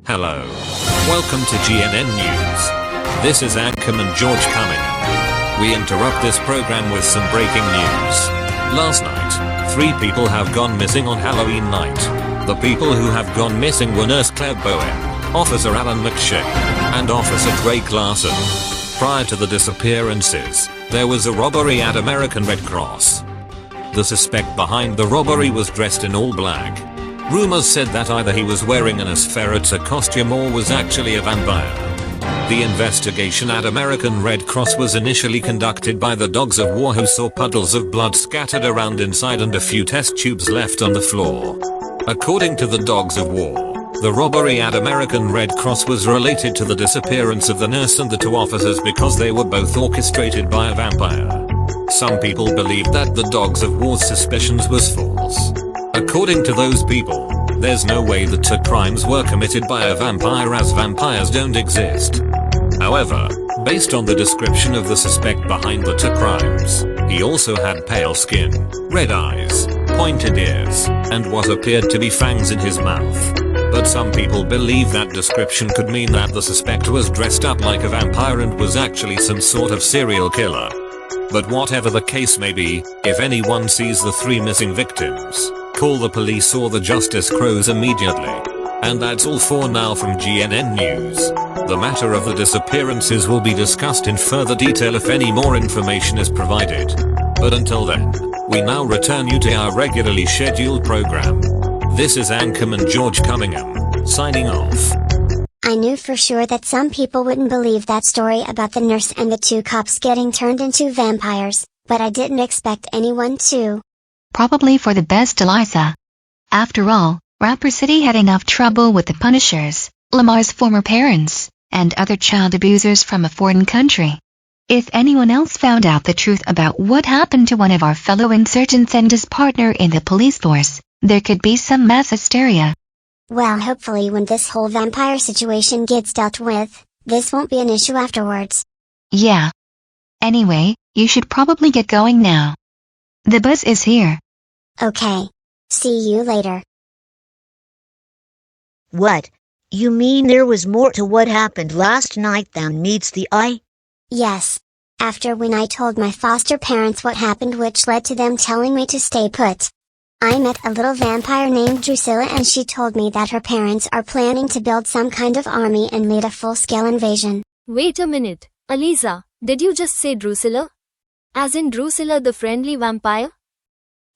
Hello. Welcome to GNN News. This is Anchorman George Cunningham. We interrupt this program with some breaking news. Last night, 3 people have gone missing on Halloween night. The people who have gone missing were Nurse Claire Bowen, Officer Alan McShay, and Officer Drake Larson. Prior to the disappearances, there was a robbery at American Red Cross. The suspect behind the robbery was dressed in all black. Rumors said that either he was wearing an Nosferatu costume or was actually a vampire. The investigation at American Red Cross was initially conducted by the Dogs of War, who saw puddles of blood scattered around inside and a few test tubes left on the floor. According to the Dogs of War, the robbery at American Red Cross was related to the disappearance of the nurse and the 2 officers because they were both orchestrated by a vampire. Some people believed that the Dogs of War's suspicions was false. According to those people, there's no way the 2 crimes were committed by a vampire, as vampires don't exist. However, based on the description of the suspect behind the 2 crimes, he also had pale skin, red eyes, pointed ears, and what appeared to be fangs in his mouth. But some people believe that description could mean that the suspect was dressed up like a vampire and was actually some sort of serial killer. But whatever the case may be, if anyone sees the 3 missing victims, call the police or the Justice Crows immediately. And that's all for now from GNN News. The matter of the disappearances will be discussed in further detail if any more information is provided. But until then, we now return you to our regularly scheduled program. This is Anchorman George Cunningham, signing off. I knew for sure that some people wouldn't believe that story about the nurse and the 2 cops getting turned into vampires, but I didn't expect anyone to. Probably for the best, Eliza. After all, Rapper City had enough trouble with the Punishers, Lamar's former parents, and other child abusers from a foreign country. If anyone else found out the truth about what happened to one of our fellow insurgents and his partner in the police force, there could be some mass hysteria. Well, hopefully when this whole vampire situation gets dealt with, this won't be an issue afterwards. Yeah. Anyway, you should probably get going now. The bus is here. Okay. See you later. What? You mean there was more to what happened last night than meets the eye? Yes. After when I told my foster parents what happened, which led to them telling me to stay put. I met a little vampire named Drusilla, and she told me that her parents are planning to build some kind of army and made a full-scale invasion. Wait a minute, Eliza, did you just say Drusilla? As in Drusilla the friendly vampire?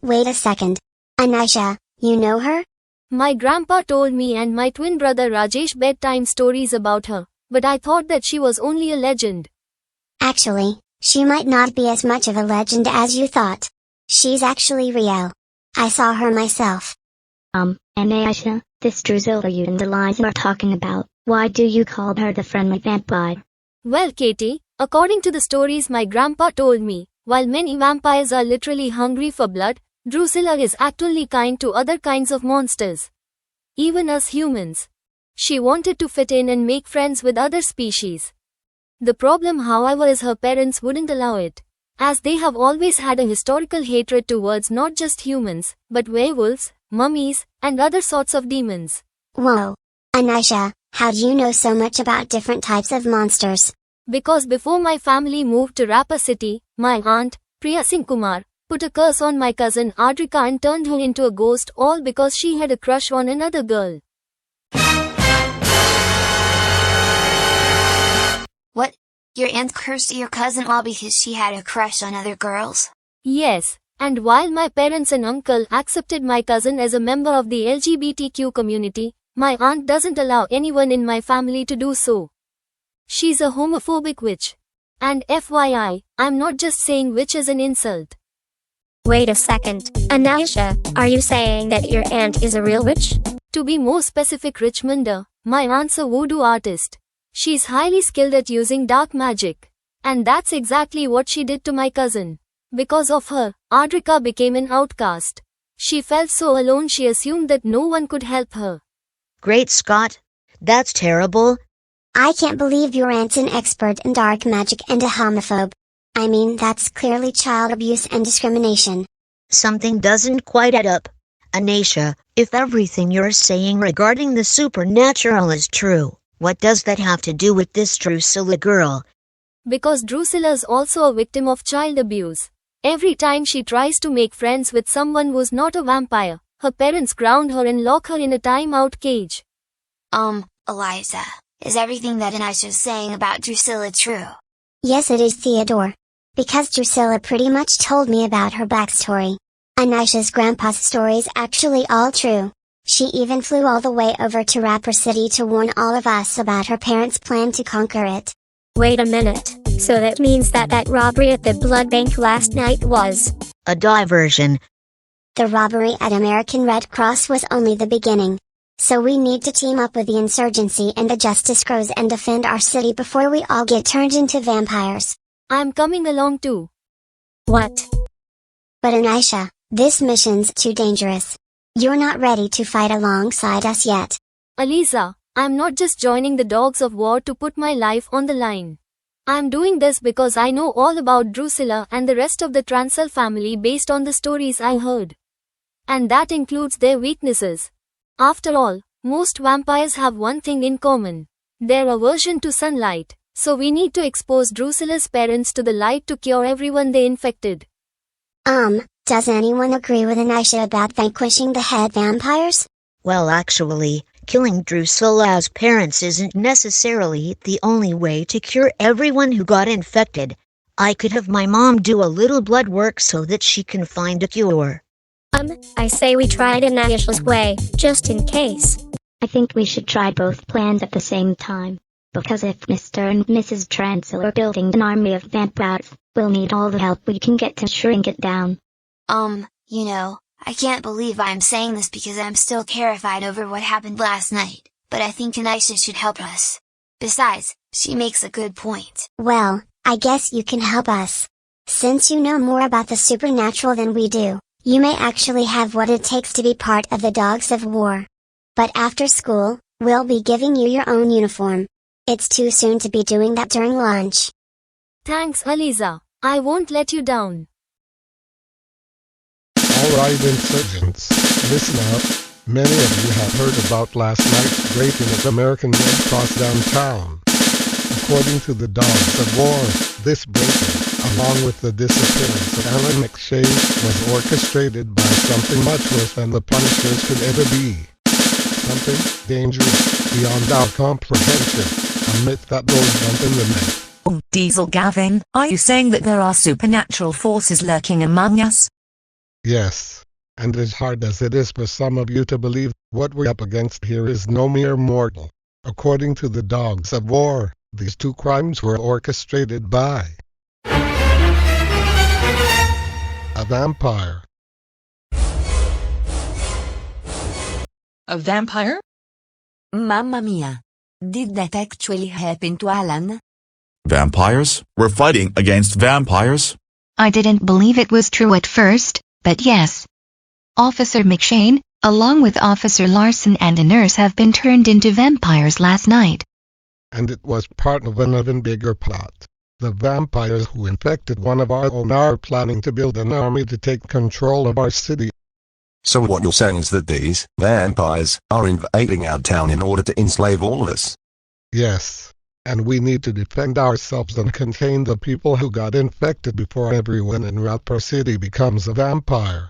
Wait a second. Anisha, you know her? My grandpa told me and my twin brother Rajesh bedtime stories about her, but I thought that she was only a legend. Actually, she might not be as much of a legend as you thought. She's actually real. I saw her myself. Anisha, this Drusilla you and Eliza are talking about, why do you call her the friendly vampire? Well, Katie, according to the stories my grandpa told me, while many vampires are literally hungry for blood, Drusilla is actually kind to other kinds of monsters. Even us humans. She wanted to fit in and make friends with other species. The problem, however, is her parents wouldn't allow it, as they have always had a historical hatred towards not just humans, but werewolves, mummies, and other sorts of demons. Whoa. Anisha, how do you know so much about different types of monsters? Because before my family moved to Rapper City, my aunt, Priya Singh Kumar, put a curse on my cousin Adrika and turned her into a ghost, all because she had a crush on another girl. What? Your aunt cursed your cousin all because she had a crush on other girls? Yes, and while my parents and uncle accepted my cousin as a member of the LGBTQ community, my aunt doesn't allow anyone in my family to do so. She's a homophobic witch. And FYI, I'm not just saying witch as an insult. Wait a second, Anisha, are you saying that your aunt is a real witch? To be more specific, Richmonda, my aunt's a voodoo artist. She's highly skilled at using dark magic. And that's exactly what she did to my cousin. Because of her, Adrika became an outcast. She felt so alone she assumed that no one could help her. Great Scott! That's terrible. I can't believe your aunt's an expert in dark magic and a homophobe. I mean, that's clearly child abuse and discrimination. Something doesn't quite add up. Anisha, if everything you're saying regarding the supernatural is true, what does that have to do with this Drusilla girl? Because Drusilla's also a victim of child abuse. Every time she tries to make friends with someone who's not a vampire, her parents ground her and lock her in a time-out cage. Eliza, is everything that Anisha's saying about Drusilla true? Yes, it is, Theodore. Because Drusilla pretty much told me about her backstory. Anisha's grandpa's story's actually all true. She even flew all the way over to Rapper City to warn all of us about her parents' plan to conquer it. Wait a minute, so that means that robbery at the blood bank last night was a diversion. The robbery at American Red Cross was only the beginning. So we need to team up with the insurgency and the Justice Crows and defend our city before we all get turned into vampires. I'm coming along too. What? But Anisha, this mission's too dangerous. You're not ready to fight alongside us yet. Eliza, I'm not just joining the dogs of war to put my life on the line. I'm doing this because I know all about Drusilla and the rest of the Transel family based on the stories I heard. And that includes their weaknesses. After all, most vampires have one thing in common. Their aversion to sunlight. So we need to expose Drusilla's parents to the light to cure everyone they infected. Does anyone agree with Anisha about vanquishing the head vampires? Well, actually, killing Drusilla's parents isn't necessarily the only way to cure everyone who got infected. I could have my mom do a little blood work so that she can find a cure. I say we try Anisha's way, just in case. I think we should try both plans at the same time. Because if Mr. and Mrs. Transel are building an army of vampires, we'll need all the help we can get to shrink it down. I can't believe I'm saying this because I'm still terrified over what happened last night, but I think Anisha should help us. Besides, she makes a good point. Well, I guess you can help us. Since you know more about the supernatural than we do, you may actually have what it takes to be part of the Dogs of War. But after school, we'll be giving you your own uniform. It's too soon to be doing that during lunch. Thanks, Eliza. I won't let you down. Alright, insurgents, listen up. Many of you have heard about last night's break-in at American Red Cross downtown. According to the Dogs of War, this break-in, along with the disappearance of Alan McShane, was orchestrated by something much worse than the Punishers could ever be. Something dangerous, beyond our comprehension, a myth that goes bump in the night. Oh, Diesel Gavin, are you saying that there are supernatural forces lurking among us? Yes, and as hard as it is for some of you to believe, what we're up against here is no mere mortal. According to the Dogs of War, these two crimes were orchestrated by a vampire. A vampire? Mamma mia. Did that actually happen to Alan? Vampires? We're fighting against vampires? I didn't believe it was true at first, but yes. Officer McShane, along with Officer Larson and a nurse have been turned into vampires last night. And it was part of an even bigger plot. The vampires who infected one of our own are planning to build an army to take control of our city. So what you're saying is that these vampires are invading our town in order to enslave all of us? Yes, and we need to defend ourselves and contain the people who got infected before everyone in Rapper City becomes a vampire.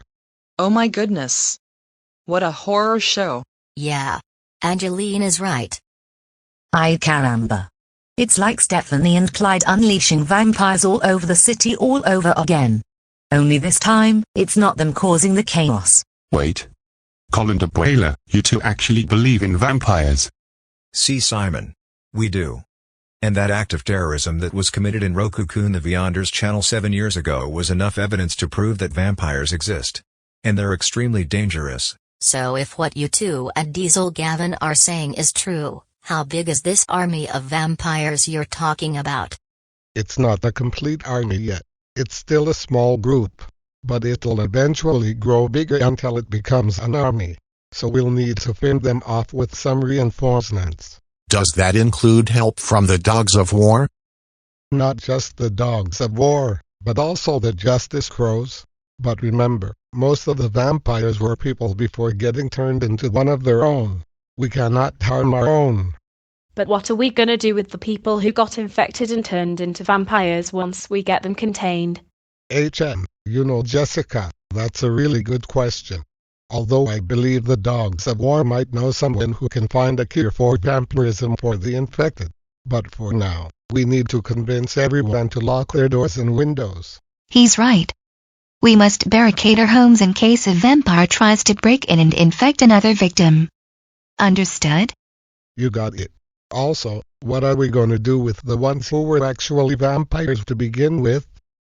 Oh my goodness. What a horror show. Yeah. Angelina's right. Ay caramba. It's like Stephanie and Clyde unleashing vampires all over the city all over again. Only this time, it's not them causing the chaos. Wait. Colin DeBuela, you two actually believe in vampires? See, Simon. We do. And that act of terrorism that was committed in Roku-kun the Beyonders channel 7 years ago was enough evidence to prove that vampires exist. And they're extremely dangerous. So if what you two and Diesel Gavin are saying is true, how big is this army of vampires you're talking about? It's not a complete army yet. It's still a small group. But it'll eventually grow bigger until it becomes an army. So we'll need to fend them off with some reinforcements. Does that include help from the Dogs of War? Not just the Dogs of War, but also the Justice Crows. But remember, Most of the vampires were people before getting turned into one of their own. We cannot harm our own. But what are we gonna do with the people who got infected and turned into vampires once we get them contained? Jessica, that's a really good question. Although I believe the dogs of war might know someone who can find a cure for vampirism for the infected. But for now, we need to convince everyone to lock their doors and windows. He's right. We must barricade our homes in case a vampire tries to break in and infect another victim. Understood? You got it. Also, what are we going to do with the ones who were actually vampires to begin with?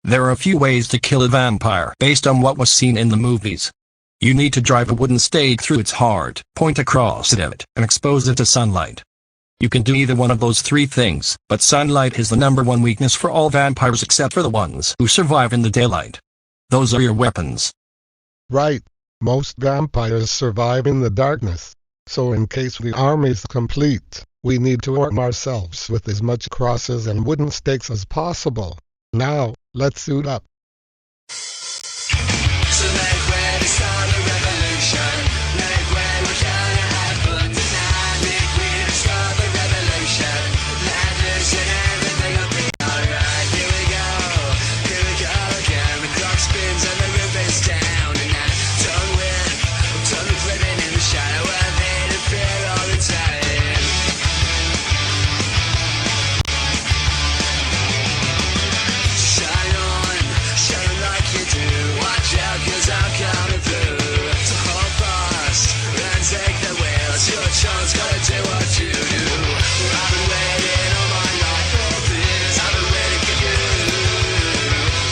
There are a few ways to kill a vampire based on what was seen in the movies. You need to drive a wooden stake through its heart, point across it, and expose it to sunlight. You can do either one of those three things, but sunlight is the #1 weakness for all vampires except for the ones who survive in the daylight. Those are your weapons. Right. Most vampires survive in the darkness. So in case the army is complete, we need to arm ourselves with as much crosses and wooden stakes as possible. Now, let's suit up. So make way to start a revolution. Make way, we're gonna have fun tonight. Make way to start the revolution. Let loose and everything will be alright. Here we go again. The clock spins and the roof is down. And I don't win, I'm totally living in the shadow of hate and fear all the time. Shine on like you do. Watch out, 'cause I'm coming through. So hold fast and take the wheel. It's your chance, gotta do what you do. I've been waiting all my life for this. I've been waiting for you.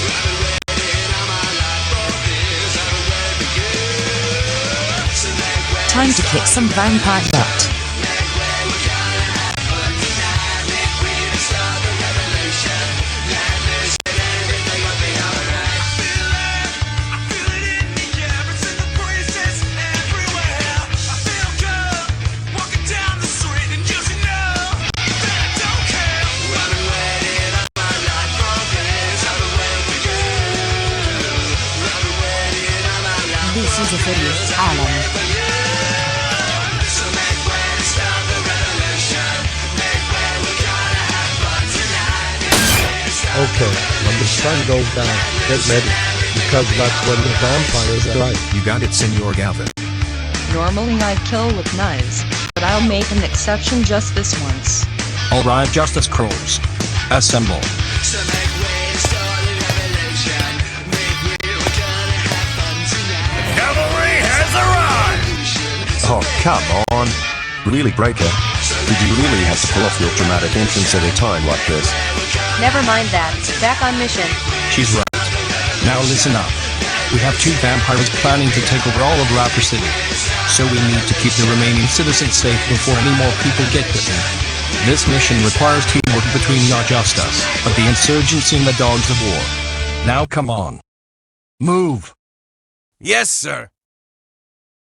I've been waiting all my life for this. I've been waiting for you. So make way. Time to kick some vampire butt. Make way, we're gonna have fun tonight. Make way to start the revolution. Let loose and everything will be alright. I feel it in the air, it's in the breezes everywhere. I feel good, walking down the street and you should know that I don't care. I've been waiting all my life for this. I've been waiting for you. I've been waiting all my life This is a video, Alan. for you. So make way to start the revolution. Make way, we're gonna have fun tonight. Make way to start Okay, when the sun goes down, get ready, because that's when the vampires strike. You got it, Senor Gavin. Normally I'd kill with knives, but I'll make an exception just this once. Alright, Justice Crows. Assemble. So make way to start the revolution. Make way, we're gonna have fun tonight. Cavalry has arrived! Oh, come on. Really, Breaker? Did you really have to pull off your dramatic entrance at a time like this? Never mind that. Back on mission. She's right. Now listen up. We have 2 vampires planning to take over all of Rapper City. So we need to keep the remaining citizens safe before any more people get bitten. This mission requires teamwork between not just us, but the insurgents and the dogs of war. Now come on. Move! Yes, sir.